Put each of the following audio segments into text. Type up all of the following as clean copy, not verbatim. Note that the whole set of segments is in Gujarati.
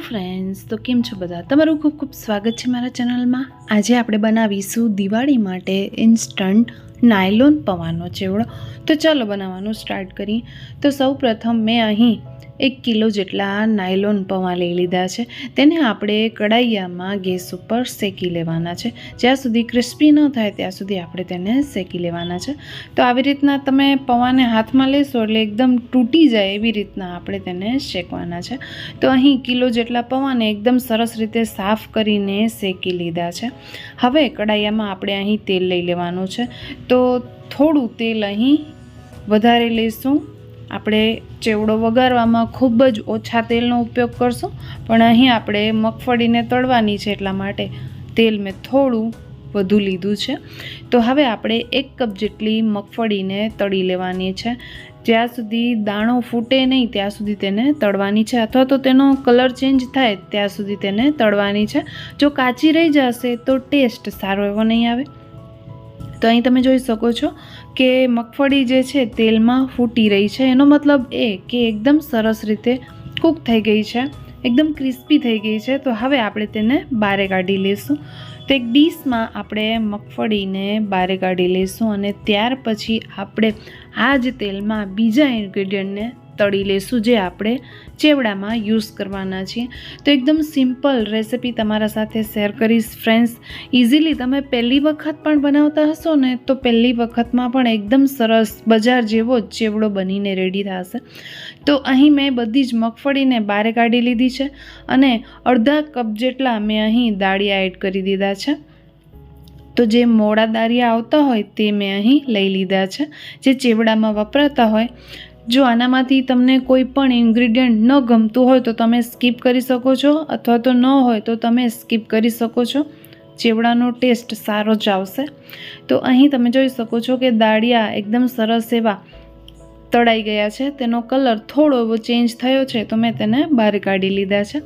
फ्रेंड्स, तो केम छो बधा? तमारुं खूब खूब स्वागत है मारा चेनल में। आज आपणे बनावीशुं दिवाળી माटे इंस्टंट नायलोन पौવાનો चेवड़ो। तो चलो बनाववानुं स्टार्ट करीए। तो सौ प्रथम मैं अहीं 1 किलो जेटला नायलोन पौवा लई लीधा छे। तेने आपणे कढ़ाईयामां गैस पर शेकी लेवाना छे। ज्यां सुधी क्रिस्पी न थाय त्यां सुधी आपणे तेने शेकी लेवाना छे। तो आवी रीतना तमे पौवाने हाथमां लेशो एटले एकदम तूटी जाय एवी रीतना आपणे तेने शेकवाना छे। तो अहीं किलो जेटला पौवाने एकदम सरस रीते साफ करीने शेकी लीधा छे। हवे कढ़ाईयामां आपणे अहीं तेल लई लेवानुं छे। तो थोड़ुं तेल अहीं वधारे लईशुं। આપણે ચેવડો વઘારવામાં ખૂબ જ ઓછા તેલનો ઉપયોગ કરશું, પણ અહીં આપણે મગફળીને તળવાની છે એટલા માટે તેલ મેં થોડું વધુ લીધું છે। તો હવે આપણે 1 કપ જેટલી મગફળીને તળી લેવાની છે। જ્યાં સુધી દાણો ફૂટે નહીં ત્યાં સુધી તેને તળવાની છે, અથવા તો તેનો કલર ચેન્જ થાય ત્યાં સુધી તેને તળવાની છે। જો કાચી રહી જશે તો ટેસ્ટ સારો એવો નહીં આવે। तो अहीं तमे जोई सको छो कि मगफड़ी जे छे तेलमां फूटी रही है। एनो मतलब ए कि एकदम सरस रीते कूक थई गई है, एकदम क्रिस्पी थई गई है। तो हवे आपणे तेने बारे काढी लेशुं। तो एक डिश में आपणे मगफळीने बारे काढी लेशुं अने त्यार पछी आपणे आ ज तेलमां बीजा इन्ग्रेडियंटने तળી લેશું જે આપણે ચેવડામાં યુઝ કરવાના છીએ। તો એકદમ સિમ્પલ રેસિપી તમારા સાથે શેર કરીશ ફ્રેન્ડ્સ। ઇઝીલી તમે પહેલી વખત પણ બનાવતા હશો ને તો પહેલી વખતમાં પણ એકદમ સરસ બજાર જેવો જ ચેવડો બનીને રેડી થશે। તો અહીં મેં બધી જ મગફળીને બારે કાઢી લીધી છે અને અડધા કપ જેટલા મેં અહીં દાળિયા એડ કરી દીધા છે। તો જે મોડા દાળિયા આવતા હોય તે મેં અહીં લઈ લીધા છે, જે ચેવડામાં વપરાતા હોય। जो आनामांथी तमने कोई पण इन्ग्रेडियंट न गमतुं होय तो तमे स्कीप करी सको छो, अथवा तो न होय तो तमे स्कीप करी सको छो। चेवड़ानो टेस्ट सारो ज आवशे। तो अहीं तमे जोई सको छो कि दाळिया एकदम सरस एवा तळाई गया छे, तेनो कलर थोड़ो एवो चेन्ज थयो छे तो मैं तेने बहार काढी लीधा छे।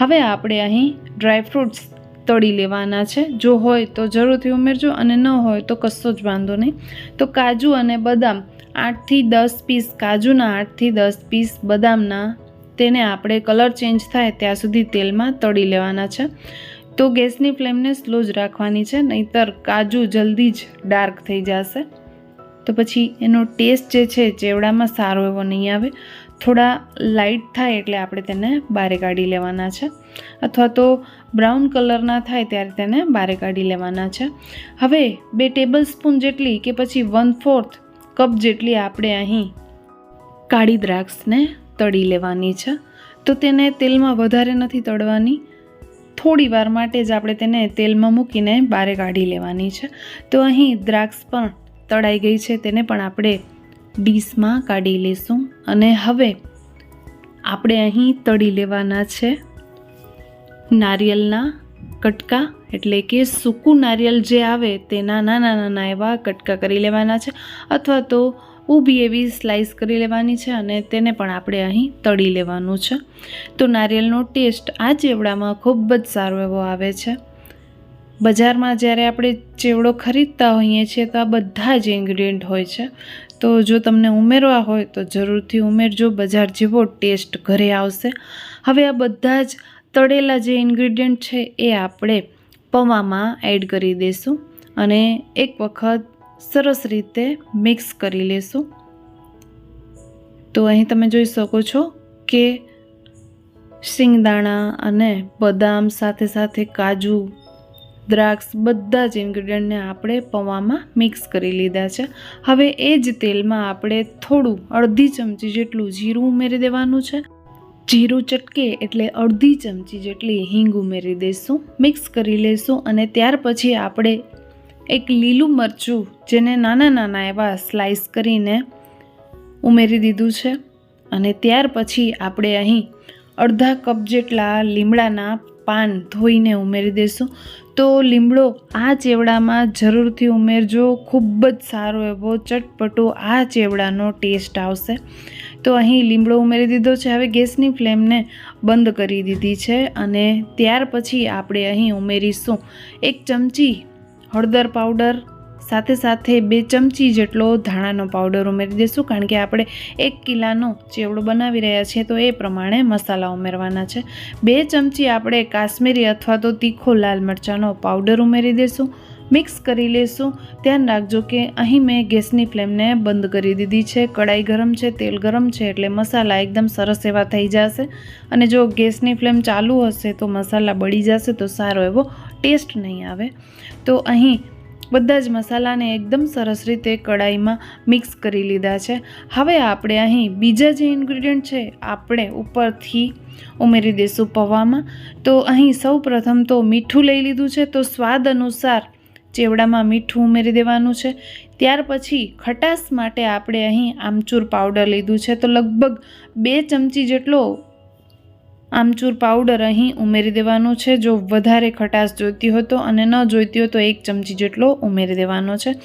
हवे आपणे अहीं ड्राय फ्रूट्स तળી લેવાના છે। જો હોય તો જરૂરથી ઉમેરજો અને ન હોય તો કશો જ વાંધો નહીં। તો કાજુ અને બદામ 8 થી 10 પીસ કાજુના, 8 થી 10 પીસ બદામના, તેને આપણે કલર ચેન્જ થાય ત્યાં સુધી તેલમાં તળી લેવાના છે। તો ગેસની ફ્લેમને સ્લો જ રાખવાની છે, નહીંતર કાજુ જલ્દી જ ડાર્ક થઈ જશે। તો પછી એનો ટેસ્ટ જે છે ચેવડામાં સારો એવો નહીં આવે। થોડા લાઇટ થાય એટલે આપણે તેને બારે કાઢી લેવાના છે, અથવા તો બ્રાઉન કલરના થાય ત્યારે તેને બારે કાઢી લેવાના છે। હવે 2 ટેબલસ્પૂન જેટલી કે પછી 1/4 કપ જેટલી આપણે અહીં કાળી દ્રાક્ષને તળી લેવાની છે। તો તેને તેલમાં વધારે નથી તળવાની, થોડી વાર માટે જ આપણે તેને તેલમાં મૂકીને બારે કાઢી લેવાની છે। તો અહીં દ્રાક્ષ પણ તળાઈ ગઈ છે, તેને પણ આપણે ડીશમાં કાઢી લઈશું। અને હવે આપણે અહીં તળી લેવાના છે નારિયેળના કટકા, એટલે કે સૂકું નારિયેળ જે આવે તેના નાના નાના એવા કટકા કરી લેવાના છે, અથવા તો ઊભી એવી સ્લાઇસ કરી લેવાની છે અને તેને પણ આપણે અહીં તળી લેવાનું છે। તો નારિયેળનો ટેસ્ટ આ ચેવડામાં ખૂબ જ સારો એવો આવે છે। બજારમાં જ્યારે આપણે ચેવડો ખરીદતા હોઈએ છીએ તો આ બધા જ ઇન્ગ્રેડિયન્ટ હોય છે। તો જો તમને ઉમેરવા હોય તો જરૂરથી ઉમેરજો, બજાર જેવો ટેસ્ટ ઘરે આવશે। હવે આ બધા જ તળેલા જે ઇન્ગ્રેડિયન્ટ છે એ આપણે પૌવામાં એડ કરી દઈશું અને એક વખત સરસ રીતે મિક્સ કરી લેશું। તો અહીં તમે જોઈ શકો છો કે સિંગદાણા અને બદામ સાથે સાથે કાજુ, દ્રાક્ષ બધા જ ઇન્ગ્રેડિયન્ટને આપણે પૌવામાં મિક્સ કરી લીધા છે। હવે એ જ તેલમાં આપણે થોડું અડધી ચમચી જેટલું જીરું ઉમેરી દેવાનું છે। જીરું ચટકે એટલે અડધી ચમચી જેટલી હિંગ ઉમેરી દઈશું, મિક્સ કરી લઈશું અને ત્યાર પછી આપણે એક લીલું મરચું જેને નાના નાના એવા સ્લાઇસ કરીને ઉમેરી દીધું છે। અને ત્યાર પછી આપણે અહીં અડધા કપ જેટલા લીમડાના પાન ધોઈને ઉમેરી દઈશું। તો લીમડો આ ચેવડામાં જરૂરથી ઉમેરજો, ખૂબ જ સારો એવો ચટપટો આ ચેવડાનો ટેસ્ટ આવશે। તો અહીં લીમડો ઉમેરી દીધો છે। હવે ગેસની ફ્લેમને બંધ કરી દીધી છે અને ત્યાર પછી આપણે અહીં ઉમેરીશું 1 ચમચી હળદર પાવડર, સાથે સાથે 2 ચમચી જેટલો ધાણાનો પાવડર ઉમેરી દઈશું, કારણ કે આપણે 1 કિલોનો ચેવડો બનાવી રહ્યા છીએ તો એ પ્રમાણે મસાલા ઉમેરવાના છે. 2 ચમચી આપણે કાશ્મીરી અથવા તો તીખો લાલ મરચાંનો પાવડર ઉમેરી દઈશું. મિક્સ કરી લેશું. ધ્યાન રાખજો કે અહીં મેં ગેસની ફ્લેમને બંધ કરી દીધી છે. કડાઈ ગરમ છે, તેલ ગરમ છે, એટલે મસાલા એકદમ સરસ એવા થઈ જશે. અને જો ગેસની ફ્લેમ ચાલુ હશે તો મસાલા બળી જશે તો સારો એવો ટેસ્ટ નહીં આવે. તો અહીં બધા જ મસાલાને એકદમ સરસ રીતે કડાઈમાં મિક્સ કરી લીધા છે. હવે આપણે અહીં બીજા જે ઇન્ગ્રીડિયન્ટ છે આપણે ઉપરથી ઉમેરી દઈશું પૌવામાં. તો અહીં સૌ પ્રથમ તો મીઠું લઈ લીધું છે, તો સ્વાદ અનુસાર ચેવડામાં મીઠું ઉમેરી દેવાનું છે. ત્યાર પછી ખટાશ માટે આપણે અહીં આમચૂર પાવડર લીધું છે, તો લગભગ 2 ચમચી જેટલો આમચૂર પાવડર અહીં ઉમેરી દેવાનું છે. જો વધારે ખટાશ જોઈતી હોય તો, અને ન જોઈતી હોય તો 1 ચમચી જેટલો ઉમેરી દેવાનો છે.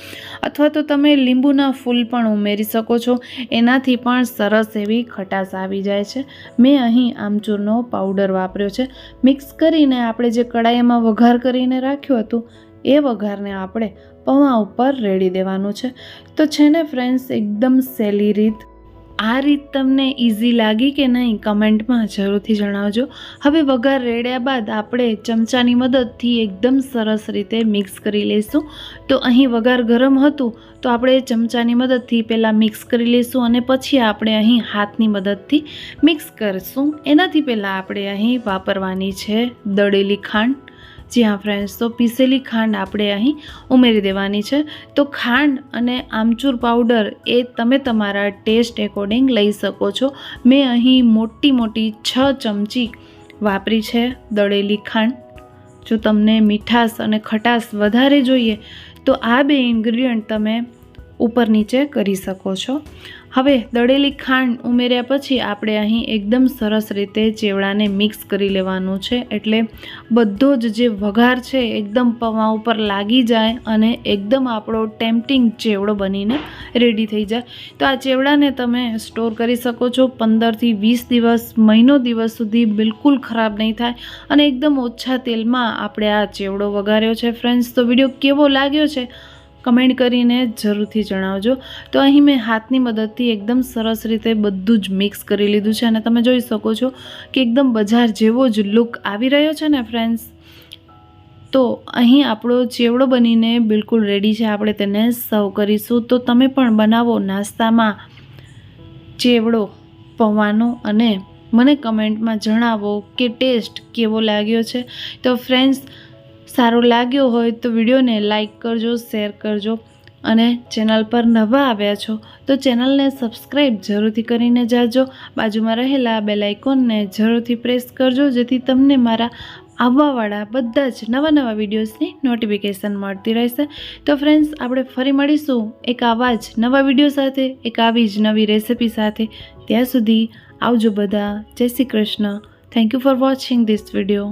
અથવા તો તમે લીંબુના ફૂલ પણ ઉમેરી શકો છો, એનાથી પણ સરસ એવી ખટાશ આવી જાય છે. મેં અહીં આમચૂરનો પાવડર વાપર્યો છે. મિક્સ કરીને આપણે જે કડાઈમાં વઘાર કરીને રાખ્યું હતું એ વઘારને આપણે પૌવા ઉપર રેડી દેવાનું છે. તો છે ને ફ્રેન્ડ્સ, એકદમ સહેલી રીત. આ રીત તમને ઇઝી લાગી કે નહીં કમેન્ટમાં જરૂરથી જણાવજો. હવે વઘાર રેડ્યા બાદ આપણે ચમચાની મદદથી એકદમ સરસ રીતે મિક્સ કરી લઈશું. તો અહીં વઘાર ગરમ હતું તો આપણે ચમચાની મદદથી પહેલાં મિક્સ કરી લઈશું અને પછી આપણે અહીં હાથની મદદથી મિક્સ કરીશું. એનાથી પહેલાં આપણે અહીં વાપરવાની છે દળેલી ખાંડ. જી હા ફ્રેન્ડ્સ, તો પીસેલી ખાંડ આપણે અહીં ઉમેરી દેવાની છે. તો ખાંડ અને આમચૂર પાવડર એ તમે તમારા ટેસ્ટ એકોર્ડિંગ લઈ શકો છો. મેં અહીં મોટી 6 ચમચી વાપરી છે દળેલી ખાંડ. જો તમને મીઠાશ અને ખટાશ વધારે જોઈએ તો આ 2 ઇન્ગ્રીડિયન્ટ તમે ઉપર નીચે કરી શકો છો. હવે દળેલી ખાંડ ઉમેર્યા પછી આપણે અહીં એકદમ સરસ રીતે ચેવડાને મિક્સ કરી લેવાનું છે, એટલે બધો જ જે વઘાર છે એકદમ પૌવા ઉપર લાગી જાય અને એકદમ આપણો ટેમ્પટિંગ ચેવડો બનીને રેડી થઈ જાય. તો આ ચેવડાને તમે સ્ટોર કરી શકો છો 15થી 20 દિવસ, મહિનો દિવસ સુધી બિલકુલ ખરાબ નહીં થાય. અને એકદમ ઓછા તેલમાં આપણે આ ચેવડો વઘાર્યો છે. ફ્રેન્ડ્સ, તો વિડીયો કેવો લાગ્યો છે કમેન્ટ કરીને જરૂરથી જણાવજો. તો અહીં મેં હાથની મદદથી એકદમ સરસ રીતે બધું જ મિક્સ કરી લીધું છે અને તમે જોઈ શકો છો કે એકદમ બજાર જેવો જ લુક આવી રહ્યો છે ને ફ્રેન્ડ્સ. તો અહીં આપણો ચેવડો બનીને બિલકુલ રેડી છે. આપણે તેને સર્વ કરીશું. તો તમે પણ બનાવો નાસ્તામાં ચેવડો પૌવાનો અને મને કમેન્ટમાં જણાવો કે ટેસ્ટ કેવો લાગ્યો છે. તો ફ્રેન્ડ્સ, સારો લાગ્યો હોય તો વિડીયોને લાઈક કરજો, શેર કરજો, અને ચેનલ પર નવા આવ્યા છો તો ચેનલને સબસ્ક્રાઈબ જરૂરથી કરીને જાજો. બાજુમાં રહેલા બેલ આઇકોનને જરૂરથી પ્રેસ કરજો, જેથી તમને મારા આવવાવાળા બધા જ નવા વિડીયોઝની નોટિફિકેશન મળતી રહેશે. તો ફ્રેન્ડ્સ, આપણે ફરી મળીશું એક આવા જ નવા વિડીયો સાથે, એક આવી જ નવી રેસિપી સાથે. ત્યાં સુધી આવજો બધા. જય Shri Krishna. Thank you for watching this video.